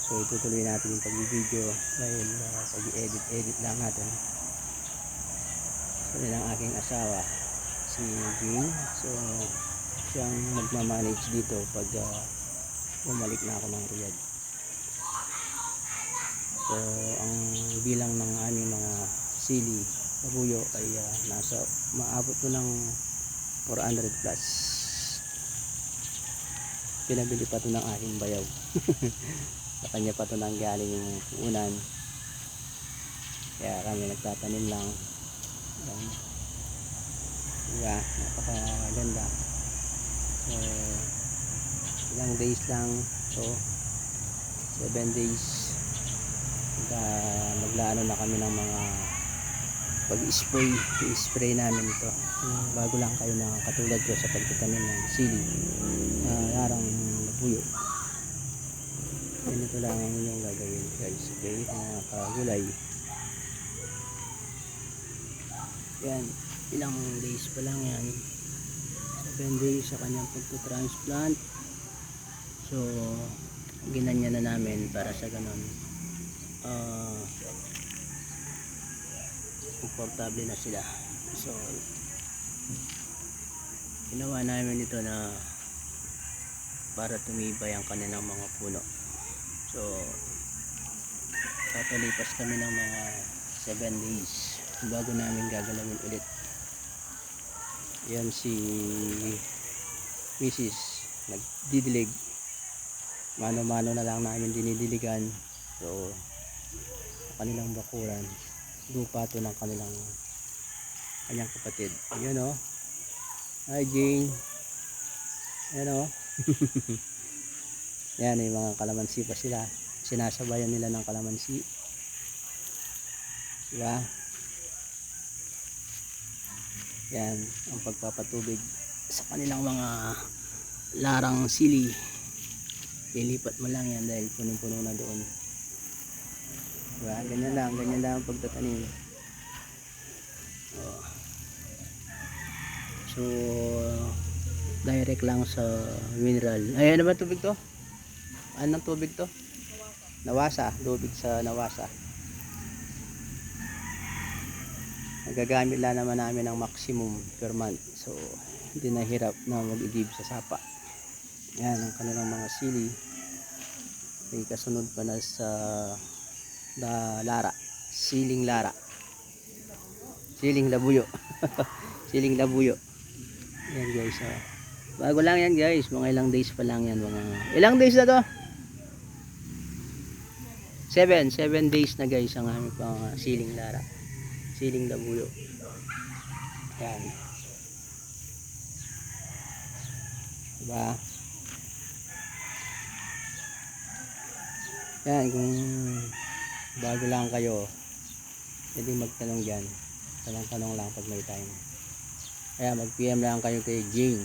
So itutuloy natin yung pag-video dahil pag-edit lang natin. So yun ang aking asawa, si Jing. So siyang magmamanage dito pag bumalik na ako ng Riyadh. So ang bilang ng aming mga sili kabuyo ay nasa maabot ko ng 400 plus. Pinabili pa ito ng aking bayaw. Sa kanya pa ito nang galing yung unan, kaya kami nagtatanim lang. Diba, napakaganda. So ilang days lang to, 7 days maglaano na kami ng mga pag-spray namin ito. Bago lang kayo na katulad ko sa pagtatanim ng sili, larang labuyo. Ganito lang ang inyong gagawin guys, okay, mga kagulay. Yan, ilang days pa lang yan, 7 days sa kanyang pagto-transplant. So ginanya na namin para sa ganon komportable na sila. So ginawa namin ito na para tumibay ang kanilang mga puno. So papalipas kami ng mga 7 days bago namin gagalawin ulit. Yan si Mrs. nagdidilig, mano-mano na lang namin dinidiligan. So sa kanilang bakuran, lupa to ng kanyang kapatid. Ayan o, hi Jane, ayan o. Yan, yung mga kalamansi pa sila, sinasabayan nila ng kalamansi, diba? Yan ang pagpapatubig sa kanilang mga larang sili. Lilipat mo lang yan dahil punong-puno na doon, diba? Ganyan lang ang pagtatanim. So direct lang sa mineral. Ay, ano ba tubig to? Anong tubig to? Nawasa, tubig sa Nawasa. Nagagamit lang naman namin ng maximum per month. So hindi na hirap na mag-igib sa sapa. Yan ang kanilang mga sili. May kasunod pa na sa lara, siling lara, siling labuyo. Siling labuyo. Yan guys, bago lang yan guys, mga ilang days pa lang yan, mga ilang days na to, 7 days na guys ang aming pang siling lara, siling labuyo. Yan, diba? Yan, kung bago lang kayo, pwede magtanong dyan, tanong lang pag may time. Kaya mag PM lang kayo kay Jing.